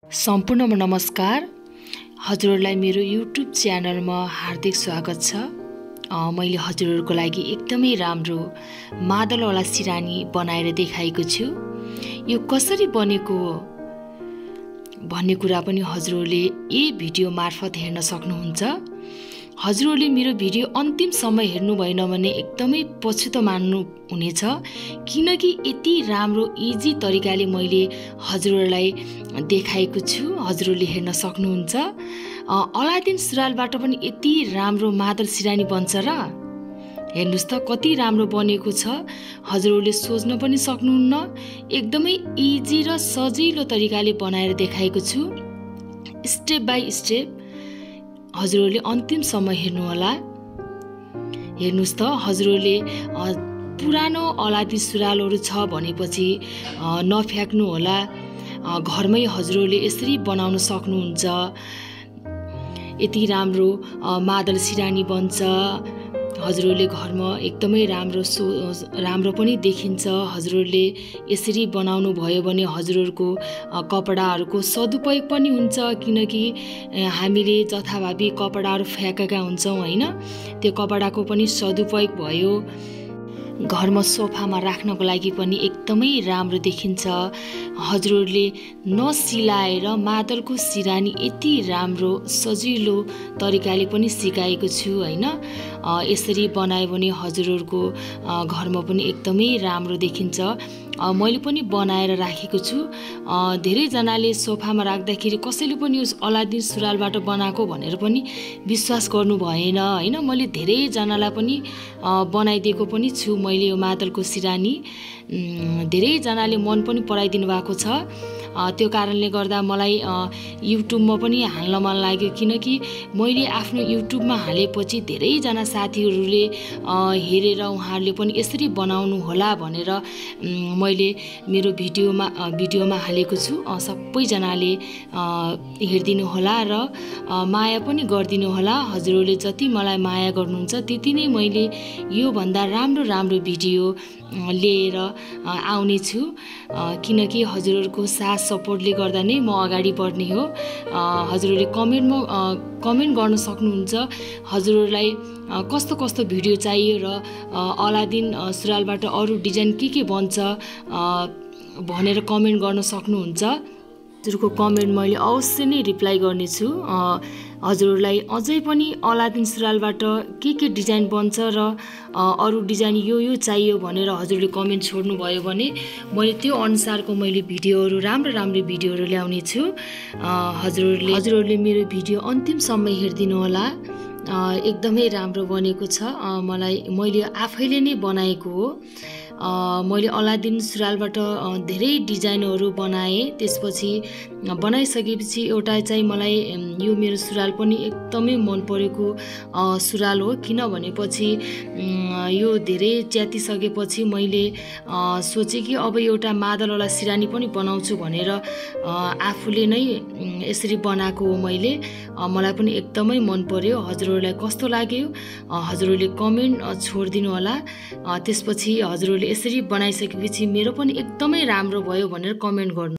सम्पूर्ण नमस्कार। हजुरहरूलाई मेरो युट्युब च्यानलमा हार्दिक स्वागत छ। मैले हजुरहरूको लागि एकदमै राम्रो मादलवाला सिरानी बनाएर देखाएको छु। यो कसरी बनेको हो भन्ने कुरा पनि हजुरहरूले यही भिडियो मार्फत हेर्न सक्नुहुन्छ। हजुरहरूले मेरो भिडियो अन्तिमसम्म हेर्नु भएन भने एकदमै पछुतो मान्नु हुनेछ, किनकि यति राम्रो इजी तरिकाले मैले हजुरहरूलाई देखाएको छु। हजुरहरूले हेर्न सक्नुहुन्छ। अलादिन सुरुवालबाट पनि यति राम्रो मादल सिरानी बन्छ र हेर्नुस् त कति राम्रो बनेको छ। हजुरहरूले सोच्न पनि सक्नुहुन्न। एकदमै इजी र सजिलो तरिकाले बनाएर देखाएको छु, स्टेप बाई स्टेप। हजुरहरूले अन्तिमसम्म हेर्नुहोला। हेर्नुस् त हजुरहरूले पुरानो अलादी सुरुवालहरू छ भनेपछि नफ्याक्नु होला। घरमै हजुरहरूले यसरी बनाउन सक्नुहुन्छ। यति राम्रो मादल सिरानी बन्छ। हजुरहरूले घरमा एकदमै राम्रो पनि देखिन्छ। हजुरहरूले यसरी बनाउनु भयो भने हजुरहरूको कपडाहरूको सदुपयोग पनि हुन्छ, किनकि हामीले जथाभावी कपडाहरू फ्याँकेका हुन्छौँ हैन। त्यो कपडाको पनि सदुपयोग भयो। घरमा सोफामा राख्नको लागि पनि एकदमै राम्रो देखिन्छ। हजुरहरूले नसिलाएर मादलको सिरानी यति राम्रो सजिलो तरिकाले पनि सिकाएको छु हैन। यसरी बनायो भने हजुरहरूको घरमा पनि एकदमै राम्रो देखिन्छ। मैले पनि बनाएर राखेको छु। धेरैजनाले सोफामा राख्दाखेरि कसैले पनि उस अलादिन सुरुवालबाट बनाएको भनेर पनि विश्वास गर्नु भएन हैन। मैले धेरैजनालाई पनि बनाइदिएको पनि छु मैले यो मादलको सिरानी। धेरैजनाले मन पनि पराइदिनु भएको छ। त्यो कारणले गर्दा मलाई युट्युबमा पनि हाल्न मन लाग्यो, किनकि मैले आफ्नो युट्युबमा हालेपछि धेरैजना साथीहरूले हेरेर उहाँहरूले पनि यसरी बनाउनु होला भनेर मैले मेरो भिडियोमा हालेको छु। सबैजनाले हेरिदिनु होला र माया पनि गरिदिनु होला। हजुरहरूले जति मलाई माया गर्नुहुन्छ त्यति नै मैले योभन्दा राम्रो भिडियो लिएर आउने छु, किनकि हजुरहरूको साथ सपोर्टले गर्दा नै म अगाडि बढ्ने हो। हजुरहरूले कमेन्ट गर्न सक्नुहुन्छ हजुरहरूलाई कस्तो कस्तो भिडियो चाहियो र अलादिन सुरुवालबाट अरू डिजाइन के बन्छ भनेर कमेन्ट गर्न सक्नुहुन्छ। हजुरको कमेन्ट मैले अवश्य नै रिप्लाई गर्नेछु। हजुरहरूलाई अझै पनि अलादिन सुरुवालबाट के डिजाइन बन्छ र अरू डिजाइन यो चाहियो भनेर हजुरले कमेन्ट छोड्नुभयो भने मैले त्यो अनुसारको भिडियोहरू राम्रो भिडियोहरू ल्याउने छु। हजुरहरूले मेरो भिडियो अन्तिमसम्म हेरिदिनु होला। एकदमै राम्रो बनेको छ। मैले आफैले नै बनाएको हो। मैले अलादिन सुरुवालबाट धेरै डिजाइनहरू बनाएँ। त्यसपछि बनाइसकेपछि एउटा चाहिँ मलाई यो मेरो सुरुवाल पनि एकदमै मन परेको सुरुवाल हो। किनभनेपछि यो धेरै च्यातिसकेपछि मैले सोचेँ कि अब एउटा मादलवाला सिरानी पनि बनाउँछु भनेर आफूले नै यसरी बनाएको हो मैले। मलाई पनि एकदमै मन पर्यो। हजुरहरूलाई कस्तो लाग्यो हजुरहरूले कमेन्ट छोडिदिनु होला। त्यसपछि हजुरहरूले यसरी बनाइसकेपछि मेरो पनि एकदमै राम्रो भयो भनेर कमेन्ट गर्नु।